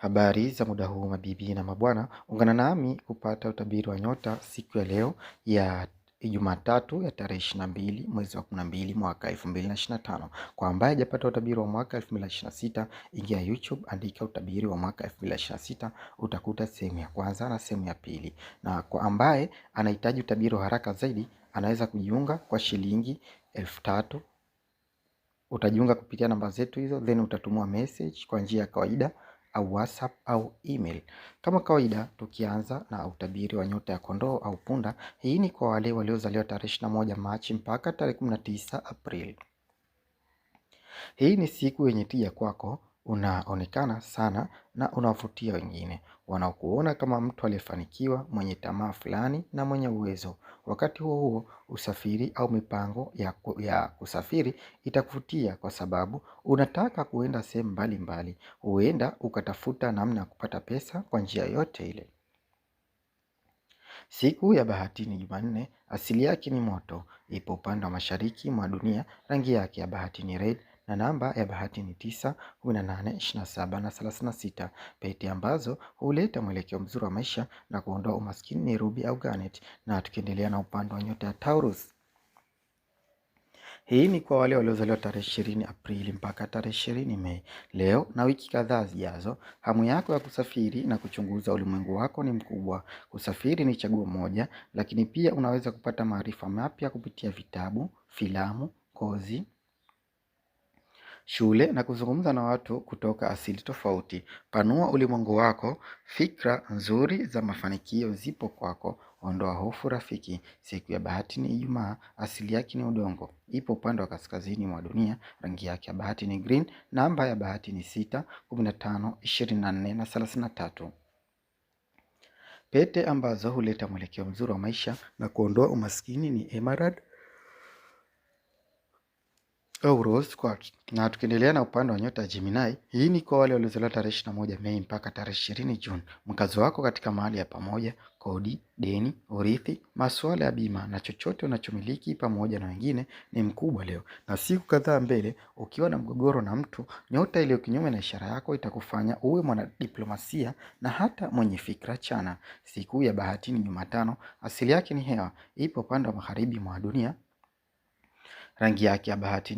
Habari za muda huu mabibi na mabwana, ungana nami kupata utabiri wa nyota siku ya leo ya Jumatatu ya tarehe 22 mwezi wa 12 mwaka 2025. Kwa ambaye hajapata utabiri wa mwaka 2026, ingia YouTube, andika utabiri wa mwaka 2026, utakuta sehemu ya kwanza na sehemu ya pili. Na kwa ambaye anahitaji utabiri wa haraka zaidi, anaweza kujiunga kwa shilingi 3000. Utajiunga kupitia namba zetu hizo, then utatumwa message kwa njia ya kawaida au WhatsApp au email. Kama kawaida, tukianza na utabiri wa nyota ya kondoo au punda. Hii ni kwa wale waliozaliwa tarehe 21 Machi mpaka tarehe 19 Aprili. Hii ni siku yenye tija kwako, unaonekana sana na unavutia wengine. Wanakuona kama mtu aliyefanikiwa, mwenye tamaa fulani na mwenye uwezo. Wakati huo huo, usafiri au mipango ya kusafiri itakuvutia kwa sababu unataka kuenda sehemu mbalimbali. Huenda ukatafuta namna ya kupata pesa kwa njia yote ile. Siku ya bahati ni Jumanne, asili yake ni moto, ipo upande wa mashariki mwa dunia, rangi yake ya bahati ni red na namba ya bahati ni 9, 18, 27 na 36. Pete ambazo huleta mwelekeo mzuri wa maisha na kuondoa umaskini ni ruby au garnet. Na tukiendelea na upande wa nyota ya Taurus. Hii ni kwa wale waliozaliwa tarehe 20 Aprili mpaka tarehe 20 Mei. Leo na wiki kadhaa zijazo, hamu yako ya kusafiri na kuchunguza ulimwengu wako ni mkubwa. Kusafiri ni chaguo moja, lakini pia unaweza kupata maarifa mapya kupitia vitabu, filamu, kozi, shule na kuzungumza na watu kutoka asili tofauti. Panua ulimwengu wako, fikra nzuri za mafanikio zipo kwako. Ondoa hofu rafiki. Siku ya bahati ni Ijumaa, asili yake ni udongo, ipo upande wa kaskazini mwa dunia, rangi yake ya bahati ni green, namba ya bahati ni 6, 15, 24 na 33. Pete ambazo huleta mwelekeo mzuri wa maisha na kuondoa umaskini ni emerald au rose quartz. Na tukiendelea na upande wa nyota ya Gemini, hii ni kwa wale waliozaliwa tarehe 21 Mei mpaka tarehe 20 Juni. Mkazo wako katika mahali ya pamoja, kodi, deni, urithi, masuala ya bima na chochote unachomiliki pamoja na wengine ni mkubwa leo. Na siku kadhaa mbele, ukiwa na mgogoro na mtu, nyota iliyo kinyume na ishara yako itakufanya uwe mwanadiplomasia na hata mwenye fikra chana. Siku ya bahati ni Jumatano, asili yake ni hewa, ipo upande wa magharibi mwa dunia. Rangi yake ya bahati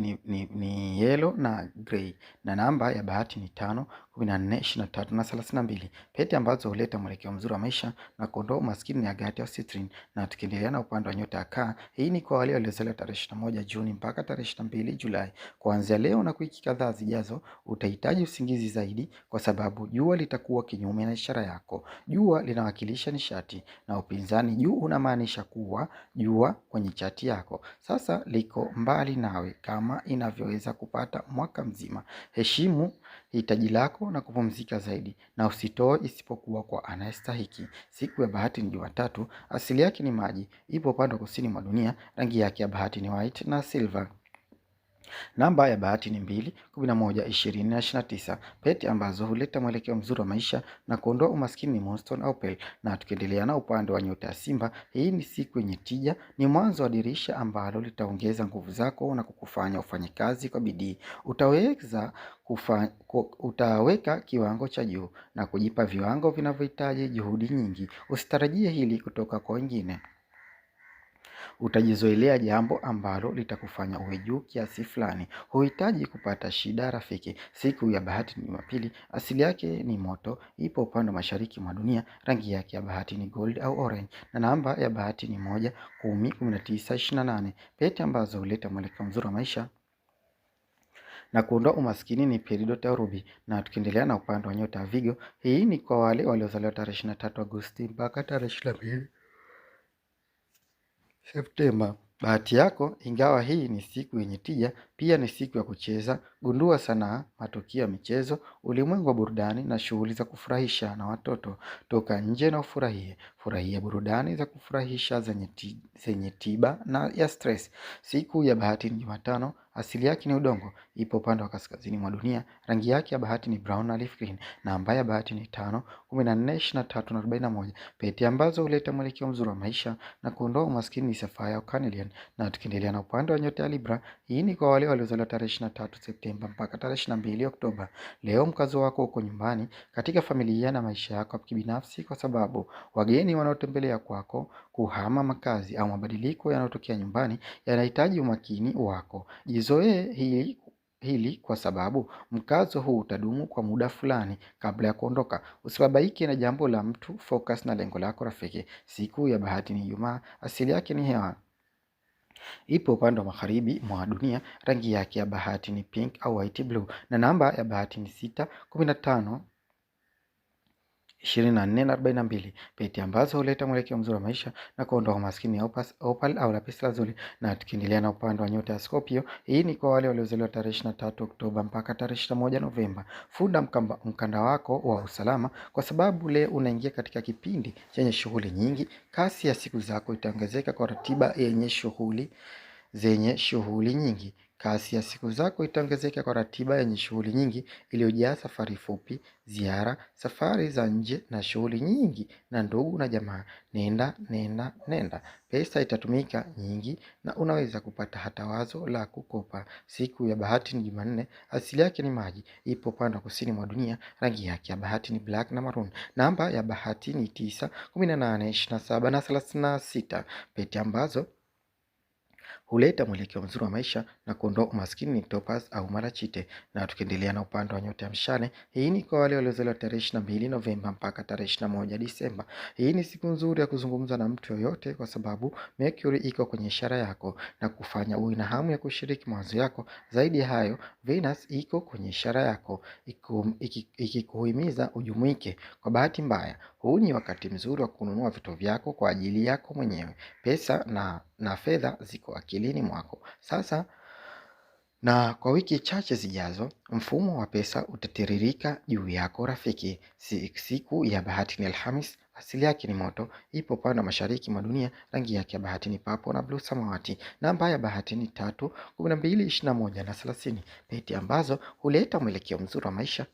ni yellow na grey na namba ya bahati ni 5, 14, 23 na 32. Pete ambazo huleta mwelekeo mzuri wa maisha na kuondoa umaskini ni agate au citrine. Na tukiendelea na upande wa nyota ya Kaa, hii ni kwa wale waliozaliwa tarehe 21 Juni mpaka tarehe 22 Julai. Kuanzia leo na wiki kadhaa zijazo, utahitaji usingizi zaidi kwa sababu jua litakuwa kinyume na ishara yako. Jua linawakilisha nishati na upinzani juu unamaanisha kuwa jua kwenye chati yako sasa liko mbali nawe kama inavyoweza kupata mwaka mzima. Heshimu hitaji lako na kupumzika zaidi na usitoe isipokuwa kwa anayestahiki. Siku ya bahati ni Jumatatu, asili yake ni maji, ipo upande wa kusini mwa dunia, rangi yake ya bahati ni white na silver. Namba ya bahati ni 2, 11, 20 na 29. Pete ambazo huleta mwelekeo mzuri wa maisha na kuondoa umaskini ni moonstone au pearl. Na tukiendelea na upande wa nyota ya Simba, hii ni siku yenye tija, ni mwanzo wa dirisha ambalo litaongeza nguvu zako na kukufanya ufanye kazi kwa bidii. Utaweka kiwango cha juu na kujipa viwango vinavyohitaji juhudi nyingi. Usitarajie hili kutoka kwa wengine. Utajizoelea jambo ambalo litakufanya uwe juu kiasi fulani. Huhitaji kupata shida rafiki. Siku ya bahati ni Jumapili, asili yake ni moto, ipo upande wa mashariki mwa dunia, rangi yake ya bahati ni gold au orange na namba ya bahati ni 1, 10, 19, 28. Pete ambazo huleta mwelekeo mzuri wa maisha na kuondoa umaskini ni peridot au ruby. Na tukiendelea na upande wa nyota ya Virgo, hii ni kwa wale waliozaliwa tarehe 23 Agosti mpaka tarehe 22 Septemba. Bahati yako, ingawa hii ni siku yenye tija, pia ni siku ya kucheza. Gundua sanaa, matukio ya michezo, ulimwengu wa burudani na shughuli za kufurahisha na watoto. Toka nje na ufurahie. Furahia burudani za kufurahisha zenye tiba na ya stress. Siku ya bahati ni Jumatano, asili yake ni udongo, ipo upande wa kaskazini mwa dunia. Rangi yake ya bahati ni brown na leaf green. Namba ya bahati ni 5, 14, 23 na 41. Pete ambazo huleta mwelekeo mzuri wa maisha na kuondoa umaskini ni sapphire au carnelian. Na tukiendelea na upande wa nyota ya Libra, hii ni kwa wale waliozaliwa tarehe 23 Septemba mpaka tarehe 22 Oktoba. Leo mkazo wako uko nyumbani, katika familia na maisha yako kibinafsi, kwa sababu wageni wanaotembelea kwako, kuhama makazi au mabadiliko yanayotokea nyumbani yanahitaji umakini wako. Jizoee hili kwa sababu mkazo huu utadumu kwa muda fulani kabla ya kuondoka. Usibabaike na jambo la mtu, focus na lengo lako rafiki. Siku ya bahati ni Ijumaa, asili yake ni hewa, ipo upande wa magharibi mwa dunia. Rangi yake ya bahati ni pink au white blue, na namba ya bahati ni 6, 15, 24 na 42. Pete ambazo huleta mwelekeo mzuri wa maisha na kuondoa umaskini opal au lapis lazuli. Na tukiendelea na upande wa nyota ya Scorpio, hii ni kwa wale waliozaliwa tarehe 23 Oktoba mpaka tarehe 21 Novemba. Funda mkanda wako wa usalama, kwa sababu leo unaingia katika kipindi chenye shughuli nyingi. Kasi ya siku zako itaongezeka kwa ratiba yenye shughuli nyingi. Kasi ya siku zako itaongezeka kwa ratiba yenye shughuli nyingi iliyojaa safari fupi, ziara, safari za nje na shughuli nyingi na ndugu na jamaa. Nenda. Pesa itatumika nyingi na unaweza kupata hata wazo la kukopa. Siku ya bahati ni Jumanne, asili yake ni maji, ipo upande wa kusini mwa dunia. Rangi yake ya bahati ni black na maroon. Namba ya bahati ni 9, 18, 27 na 36. Pete ambazo huleta mwelekeo mzuri wa maisha na kuondoa umaskini ni topaz au marachite. Na tukiendelea na upande wa nyota ya mshale, hii ni kwa wale waliozaliwa tarehe 22 Novemba mpaka tarehe 21 Disemba. Hii ni siku nzuri ya kuzungumza na mtu yoyote, kwa sababu Mercury iko kwenye ishara yako na kufanya uwe na hamu ya kushiriki mawazo yako. Zaidi ya hayo, Venus iko kwenye ishara yako ikikuhimiza ujumuike. Kwa bahati mbaya, huu ni wakati mzuri wa kununua vitu vyako kwa ajili yako mwenyewe. Pesa na fedha ziko akilini mwako sasa, na kwa wiki chache zijazo mfumo wa pesa utatiririka juu yako rafiki. Siku ya bahati ni Alhamis, asili yake ni moto, ipo upande wa mashariki mwa dunia. Rangi yake ya bahati ni papo na blue samawati. Namba ya bahati ni 3, 12, 21 na 30. Pete ambazo huleta mwelekeo mzuri wa maisha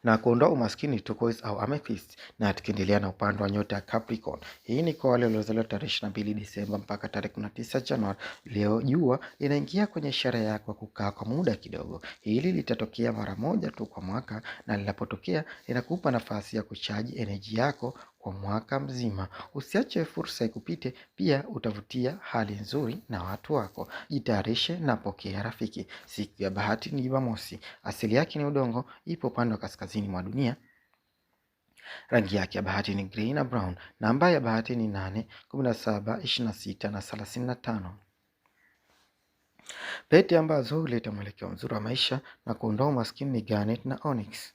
na kuondoa umaskini turquoise au amethyst. Na tukiendelea na upande wa nyota ya Capricorn, hii ni kwa wale waliozaliwa tarehe 22 Disemba mpaka tarehe 19 Januari. Leo jua linaingia kwenye ishara yako kukaa kwa muda kidogo. Hili litatokea mara moja tu kwa mwaka, na linapotokea linakupa nafasi ya kuchaji energy yako kwa mwaka mzima. Usiache fursa ikupite, pia utavutia hali nzuri na watu wako. Jitayarishe na pokea rafiki. Siku ya bahati ni Jumamosi, asili yake ni udongo, ipo upande wa kaskazini mwa dunia. Rangi yake ya bahati ni grey na brown. Namba ya bahati ni 8, 17, 26 na 35. Pete ambazo huleta mwelekeo mzuri wa maisha na kuondoa umaskini ni garnet na onyx.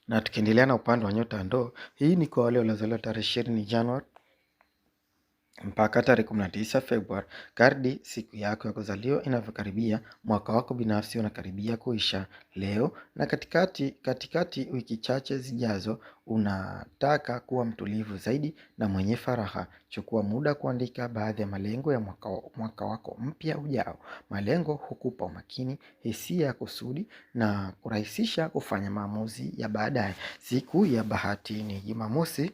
Na tukiendelea na upande wa nyota ndoo, hii ni kwa wale waliozaliwa tarehe 20 Januari mpaka tarehe 19 Februari. Kardi siku yako ya kuzaliwa inavyokaribia, mwaka wako binafsi unakaribia kuisha. Leo na katikati wiki chache zijazo, unataka kuwa mtulivu zaidi na mwenye faraha. Chukua muda kuandika baadhi ya malengo ya mwaka wako mpya ujao. Malengo hukupa umakini, hisia ya kusudi na kurahisisha kufanya maamuzi ya baadaye. Siku ya bahati ni Jumamosi,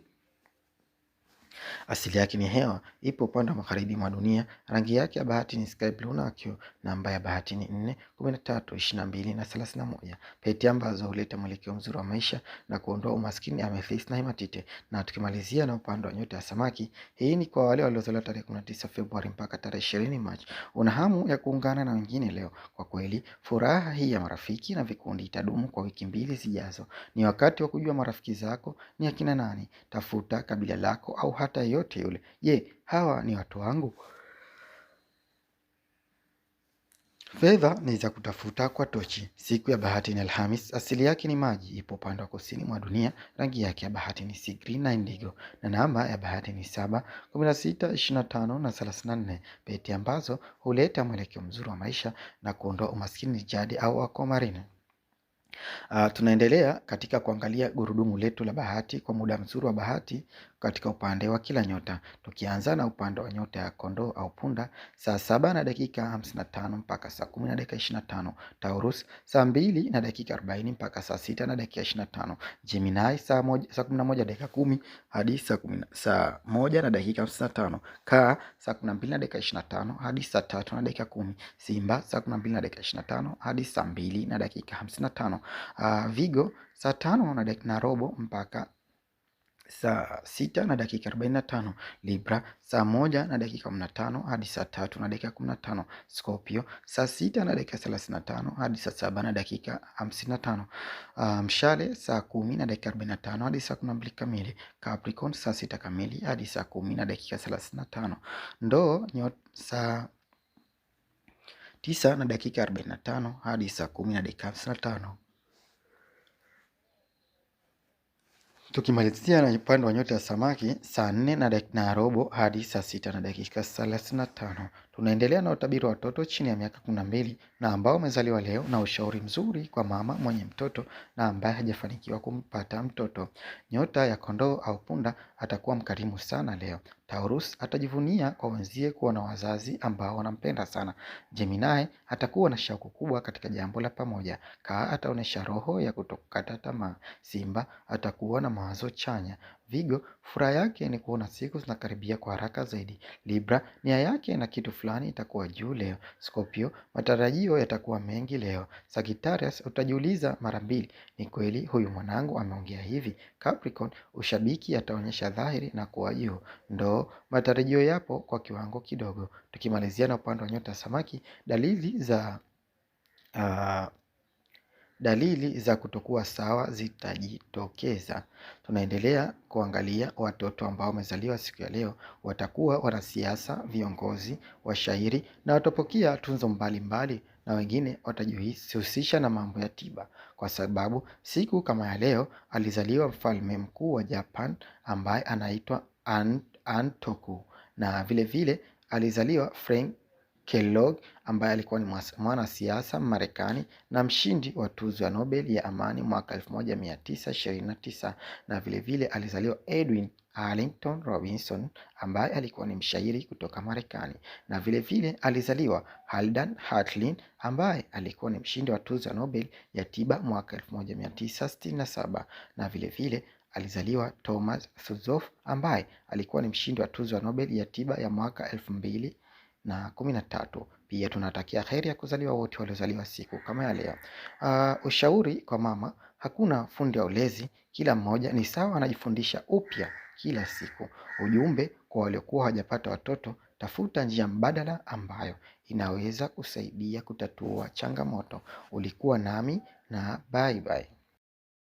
asili yake ni hewa, ipo upande wa magharibi mwa dunia. Rangi yake ya bahati ni sky blue na aqua. Namba ya bahati ni 4, 13, 22 na 31. Pete ambazo huleta mwelekeo mzuri wa maisha na kuondoa umaskini amethyst na hematite. Na tukimalizia na upande wa nyota ya samaki, hii ni kwa wale waliozaliwa tarehe 19 Februari mpaka tarehe 20 Machi. Una hamu ya kuungana na wengine leo? Kwa kweli, furaha hii ya marafiki na vikundi itadumu kwa wiki 2 zijazo. Ni wakati wa kujua marafiki zako ni akina nani. Tafuta kabila lako au hata yote yule. Je, hawa ni watu wangu? Fedha ni za kutafuta kwa tochi. Siku ya bahati ni Alhamis, asili yake ni maji, ipo upande wa kusini mwa dunia. Rangi yake ya bahati ni sea green na indigo, na namba ya bahati ni 7, 16, 25 na 34. Pete ambazo huleta mwelekeo mzuri wa maisha na kuondoa umaskini jadi au aquamarine. Tunaendelea katika kuangalia gurudumu letu la bahati kwa muda mzuri wa bahati katika upande wa kila nyota. Tukianza na upande wa nyota ya kondoo au punda, saa 7 na dakika 55 mpaka saa 10 na dakika 25. Taurus saa 2 na dakika 40 mpaka saa 6 na dakika 25. Gemini saa 11 dakika 10 hadi saa 1 na dakika 55. Kaa saa 12 na dakika 25 hadi saa 3 na dakika 10. Simba saa 12 na dakika 25 hadi saa 2 na dakika 55. Vigo saa 5 na robo mpaka saa 6 na dakika 45. Libra saa 1 na dakika 15 hadi saa 3 na dakika 15. Scorpio saa 6 na dakika 35 hadi saa 7 na dakika 55. Mshale saa 10 na dakika 45 hadi saa 12 kamili. Capricorn saa 6 kamili hadi saa 10 na dakika 35. Ndoo saa 9 na dakika 45 hadi saa 10 na dakika 55. Tukimalizia na upande wa nyota ya samaki saa 4 na robo hadi saa 6 na dakika 35. Tunaendelea na utabiri wa watoto chini ya miaka 12 na ambao wamezaliwa leo, na ushauri mzuri kwa mama mwenye mtoto na ambaye hajafanikiwa kumpata mtoto. Nyota ya kondoo au punda atakuwa mkarimu sana leo. Taurus atajivunia kwa wenzie kuwa na wazazi ambao wanampenda sana. Gemini atakuwa na shauku kubwa katika jambo la pamoja. Kaa ataonesha roho ya kutokata tamaa. Simba atakuwa na mawazo chanya. Vigo furaha yake ni kuona siku zinakaribia kwa haraka zaidi. Libra nia yake na kitu fulani itakuwa juu leo. Scorpio matarajio yatakuwa mengi leo. Sagittarius utajiuliza mara mbili, ni kweli huyu mwanangu ameongea hivi? Capricorn ushabiki ataonyesha dhahiri na kuwa juu. Ndoo matarajio yapo kwa kiwango kidogo. Tukimalizia na upande wa nyota ya samaki, dalili za kutokuwa sawa zitajitokeza. Tunaendelea kuangalia watoto ambao wamezaliwa siku ya leo. Watakuwa wanasiasa, viongozi, washairi na watapokea tunzo mbalimbali, na wengine watajihusisha na mambo ya tiba, kwa sababu siku kama ya leo alizaliwa mfalme mkuu wa Japan ambaye anaitwa Antoku, na vile vile alizaliwa Frank Kellogg ambaye alikuwa ni mwanasiasa Marekani na mshindi wa tuzo ya Nobel ya amani mwaka 1929, na vile vile alizaliwa Edwin Arlington Robinson ambaye alikuwa ni mshairi kutoka Marekani, na vile vile alizaliwa Haldan Hartlin ambaye alikuwa ni mshindi wa tuzo ya Nobel ya tiba mwaka 1967, na vile vile alizaliwa Thomas Suzov ambaye alikuwa ni mshindi wa tuzo ya Nobel ya tiba ya mwaka 2013. Pia tunatakia heri ya kuzaliwa wote waliozaliwa siku kama ya leo. Ushauri kwa mama, hakuna fundi wa ulezi, kila mmoja ni sawa anajifundisha upya kila siku. Ujumbe kwa waliokuwa hawajapata watoto, tafuta njia mbadala ambayo inaweza kusaidia kutatua changamoto. Ulikuwa nami na bye bye.